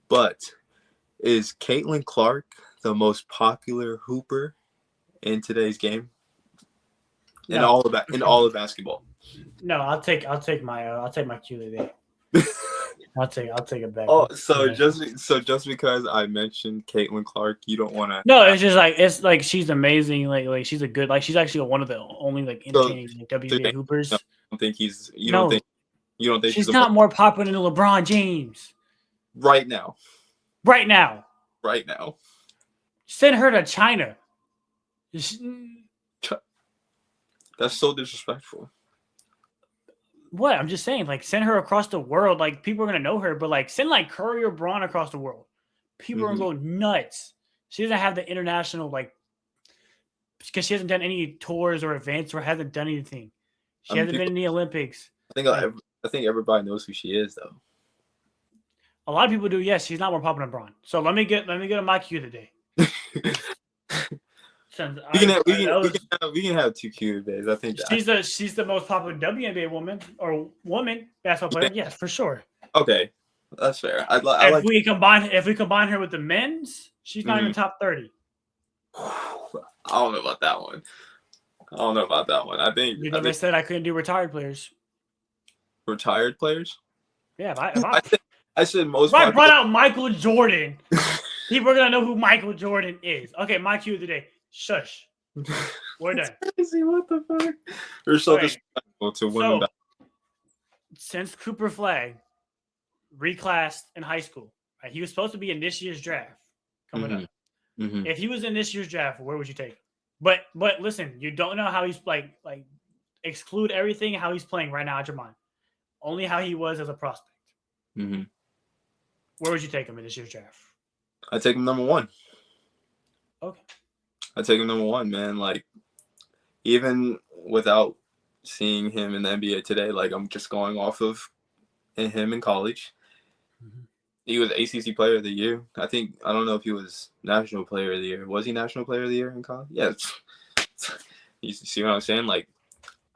But is Caitlin Clark the most popular hooper in today's game? In all of basketball? No, I'll take my cue of the day. I'll take it back. Oh, just because I mentioned Caitlin Clark, you don't want to? No, it's like she's amazing. Like she's a good. Like she's actually one of the only like entertaining WNBA hoopers. I don't think you don't think she's not more popular than LeBron James right now. Right now. Send her to China. That's so disrespectful. What? I'm just saying, like, send her across the world. Like, people are gonna know her, but like, send like Curry or Braun across the world. People are gonna go nuts. She doesn't have the international because she hasn't done any tours or events or hasn't done anything. She hasn't been in the Olympics. I think everybody knows who she is, though. A lot of people do. Yes, she's not more popular than Braun. So let me get a my cue today. We can have two cue days. I think she's the most popular WNBA woman basketball player. Yes, for sure. Okay, that's fair. If we combine her with the men's, she's not even top 30. I don't know about that one. I think I said I couldn't do retired players. Retired players? Yeah, I said most. If I brought out Michael Jordan, people are gonna know who Michael Jordan is. Okay, my cue today. Shush. We're done. Crazy. What the fuck? You're so disrespectful to women. So, since Cooper Flagg reclassed in high school, right? He was supposed to be in this year's draft coming up. Mm-hmm. If he was in this year's draft, where would you take him? But listen, you don't know how he's like exclude everything how he's playing right now out your mind. Only how he was as a prospect. Mm-hmm. Where would you take him in this year's draft? I take him number 1. Okay. I take him number 1, man. Like, even without seeing him in the NBA today, like, I'm just going off of him in college. Mm-hmm. He was ACC Player of the Year. I don't know if he was National Player of the Year. Was he National Player of the Year in college? Yeah. You see what I'm saying? Like,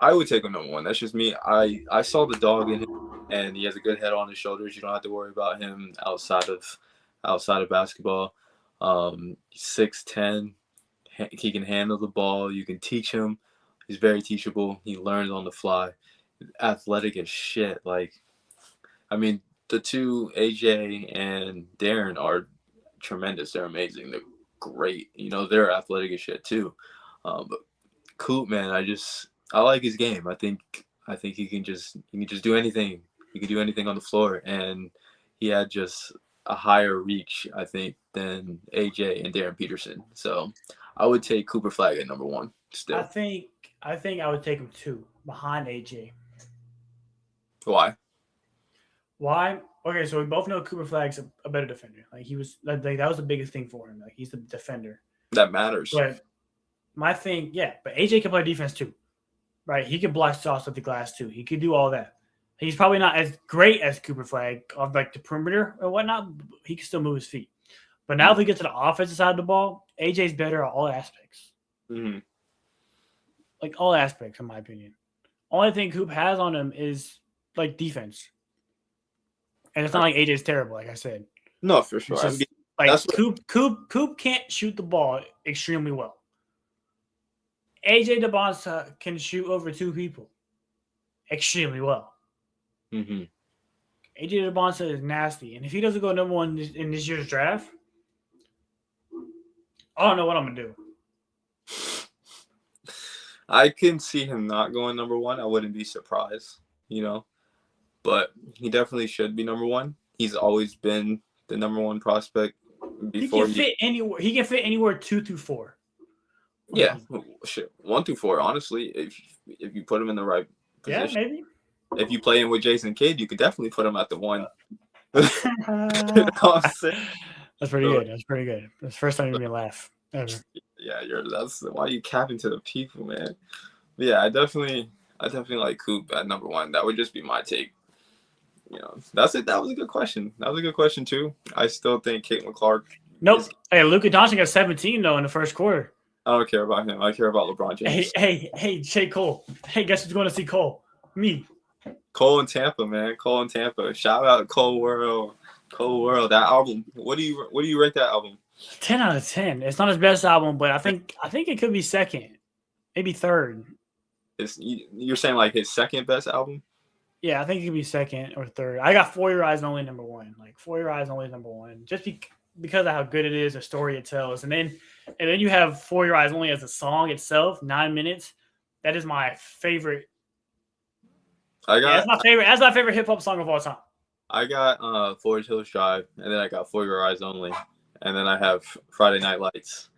I would take him number 1. That's just me. I saw the dog in him, and he has a good head on his shoulders. You don't have to worry about him outside of basketball. 6'10". He can handle the ball. You can teach him. He's very teachable. He learns on the fly. Athletic as shit. Like, I mean, the two, AJ and Darren, are tremendous. They're amazing. They're great. You know, they're athletic as shit too. But Coop, man, I like his game. I think he can just do anything. He can do anything on the floor, and he had just a higher reach, I think, than AJ and Darren Peterson. So I would take Cooper Flag at number 1 I still. think I would take him 2 behind AJ. Why? Why? Okay, so we both know Cooper Flag's a better defender. Like he was, like that was the biggest thing for him. Like he's the defender. That matters. But my thing, yeah, but AJ can play defense too, right? He can block shots at the glass too. He could do all that. He's probably not as great as Cooper Flag on like the perimeter or whatnot. He can still move his feet. But now if we get to the offensive side of the ball, AJ's better at all aspects. Mm-hmm. Like all aspects, in my opinion. Only thing Coop has on him is like defense. And it's not like AJ's terrible, like I said. No, for sure. Just, like Coop can't shoot the ball extremely well. AJ DeBonsa can shoot over 2 people extremely well. Mm-hmm. AJ DeBonsa is nasty, and if he doesn't go number 1 in this year's draft, I don't know what I'm gonna do. I can see him not going number 1. I wouldn't be surprised, you know. But he definitely should be number 1. He's always been the number 1 prospect before. He can fit anywhere. He can fit anywhere 2 through 4. Yeah, shit, 1 through 4. Honestly, if you put him in the right position, yeah, maybe. If you play him with Jason Cade, you could definitely put him at the 1. You know what I'm saying? That's pretty good. That's pretty good. That's the first time you made me laugh ever. Yeah, that's why you capping to the people, man. But yeah, I definitely like Coop at number 1. That would just be my take. You know, that's it. That was a good question. That was a good question too. I still think Caitlin Clark. Nope. Hey, Luka Doncic got 17 though in the first quarter. I don't care about him. I care about LeBron James. Hey, J. Cole. Hey, guess who's going to see Cole? Me. Cole in Tampa, man. Cole in Tampa. Shout out to Cole World. Cole World. That album. What do you rate that album? 10 out of 10. It's not his best album, but I think it could be second, maybe third. You're saying like his second best album? Yeah, I think it could be second or third. I got For Your Eyes Only number 1. Like For Your Eyes Only number 1, just because of how good it is, the story it tells, and then you have For Your Eyes Only as a song itself, 9 minutes. That is my favorite. That's my favorite hip hop song of all time. I got Forest Hills Drive, and then I got For Your Eyes Only, and then I have Friday Night Lights.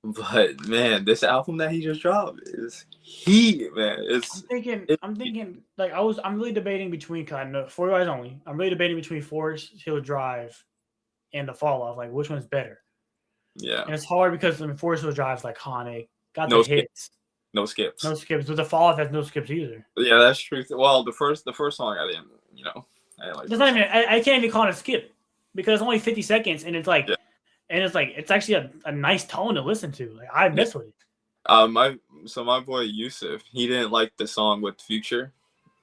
But man, this album that he just dropped is heat, man. I'm thinking like I'm really debating between kind of For Your Eyes Only. I'm really debating between Forest Hill Drive and The Fall Off. Like which one's better? Yeah. And it's hard because Forest Hill Drive is iconic. Got no the hits. No skips. No skips. But The Fall Off has no skips either. Yeah, that's true. Well, the first song I didn't, I didn't like. It's not even. I can't even call it a skip because it's only 50 seconds, and it's like. Yeah. And it's actually a nice tone to listen to. Like I mess with it. My boy Yusuf, he didn't like the song with Future,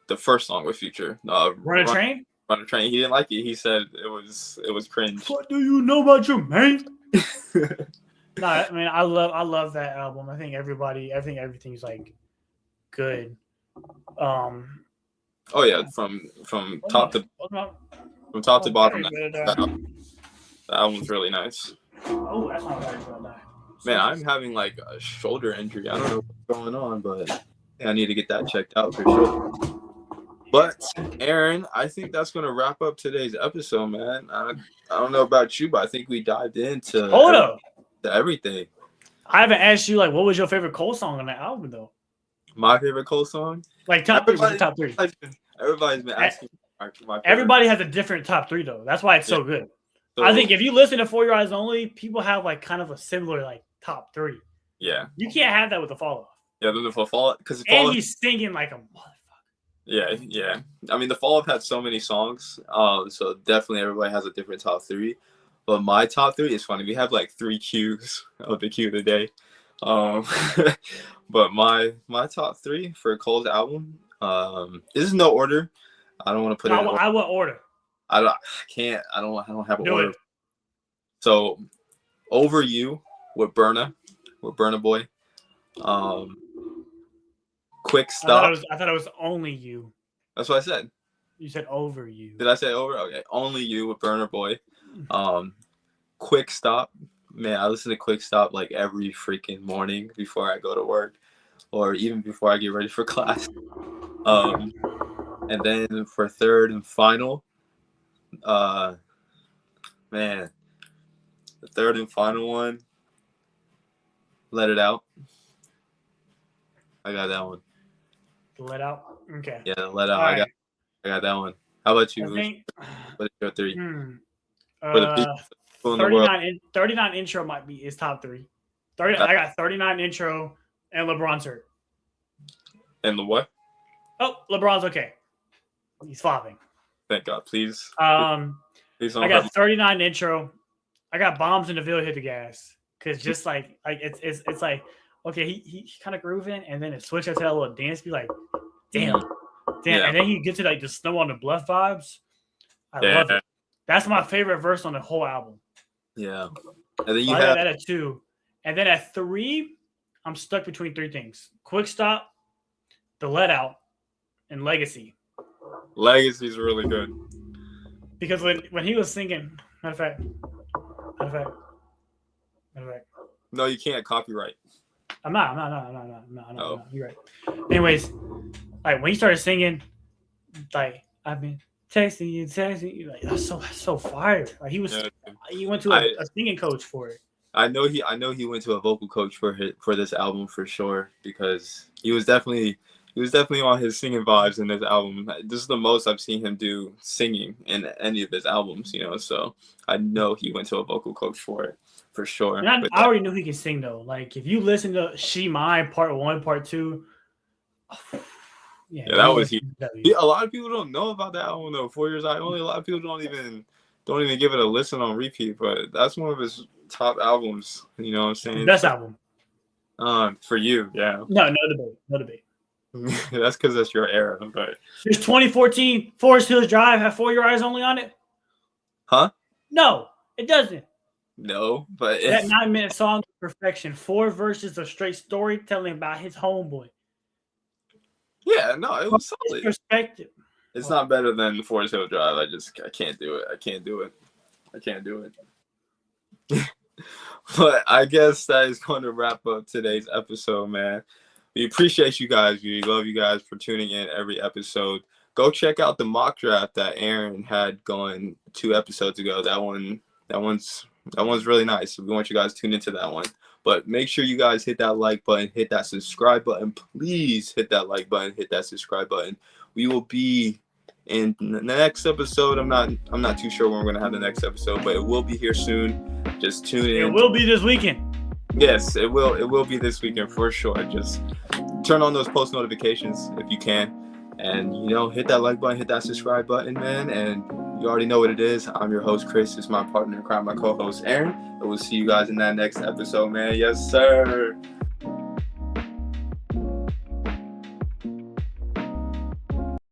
the first song with Future. Run a Train. Run a Train. He didn't like it. He said it was cringe. What do you know about you, man? No, I mean I love that album. I think everything's like good. Oh yeah, from top to bottom. That album's really nice. Oh, that's not very good. Man, I'm having like a shoulder injury. I don't know what's going on, but I need to get that checked out for sure. But Aaron, I think that's going to wrap up today's episode, man. I don't know about you, but I think we dived into everything. I haven't asked you like what was your favorite Cole song on that album though? My favorite Cole song? Like top 3. Everybody's been asking. My favorite. Everybody has a different top 3 though. That's why it's so good. So, I think if you listen to For Your Eyes Only, people have like kind of a similar like top 3. yeah. You can't have that with the Fall Off. Yeah, the Fall Off, because And he's singing like a motherfucker. Yeah. I mean, the Fall Off had so many songs, so definitely everybody has a different top 3. But my top 3 is funny. We have like 3 Qs of the Q of the day. But my top 3 for Cole's album, this is no order. I don't want to put it in order. I want order. I can't. I don't have an Do order. it. So, Over You with Burna Boy. Quick Stop. I thought it was Only You. That's what I said. You said Over You. Did I say Over? Okay. Only You with Burna Boy. Quick Stop. Man, I listen to Quick Stop like every freaking morning before I go to work, or even before I get ready for class. And then for third and final, man, the third and final one, Let It Out. I got that one. Let Out? Okay. Yeah, Let Out. I got that one. How about you? What is your 3? For the people in the world. 39 intro might be his top 3. I got 39 intro and LeBron's hurt. And the what? Oh, LeBron's okay. He's flopping. Thank God. Please. Please don't I got 39 intro. I got Bombs in the Ville hit the gas. Because just like it's like, okay, he kind of grooving, and then it switches to that little dance, be like, damn. Yeah. And then you get to like the Snow on the Bluff vibes. I love it. That's my favorite verse on the whole album. Yeah. And then you I got that at 2. And then at 3, I'm stuck between 3 things. Quick Stop, The Let Out, and Legacy. Legacy's really good. Because when he was singing, matter of fact. No, you can't copyright. I'm not. You're right. Anyways, like when he started singing, like I've been texting you, like that's so fire. Like he went to a singing coach for it. I know he went to a vocal coach for this album for sure, because he was definitely on his singing vibes in this album. This is the most I've seen him do singing in any of his albums, so I know he went to a vocal coach for it, for sure. And I already knew he could sing, though. Like, if you listen to She Mine Part 1, Part 2, that was he. A lot of people don't know about that album, though. 4 Years I Only, a lot of people don't even give it a listen on repeat, but that's one of his top albums, you know what I'm saying? Best album. For you, yeah. No debate. That's because that's your era, but there's 2014 Forest Hills Drive have For Your Eyes Only on it? Huh? No, it doesn't. No, but that 9-minute song is perfection. 4 verses of straight storytelling about his homeboy. Yeah, no, it was solid. Perspective. It's not better than Forest Hill Drive. I can't do it. But I guess that is going to wrap up today's episode, man. We appreciate you guys. We love you guys for tuning in every episode. Go check out the mock draft that Aaron had going 2 episodes ago. That one's really nice. We want you guys to tune into that one. But make sure you guys hit that like button, hit that subscribe button. Please hit that like button, hit that subscribe button. We will be in the next episode. I'm not too sure when we're gonna have the next episode, but it will be here soon. Just tune in. It will be this weekend. Yes, it will. It will be this weekend for sure. Just turn on those post notifications if you can, and hit that like button, hit that subscribe button, man. And you already know what it is. I'm your host, Chris. It's my partner in crime, my co-host, Aaron. And we'll see you guys in that next episode, man. Yes, sir.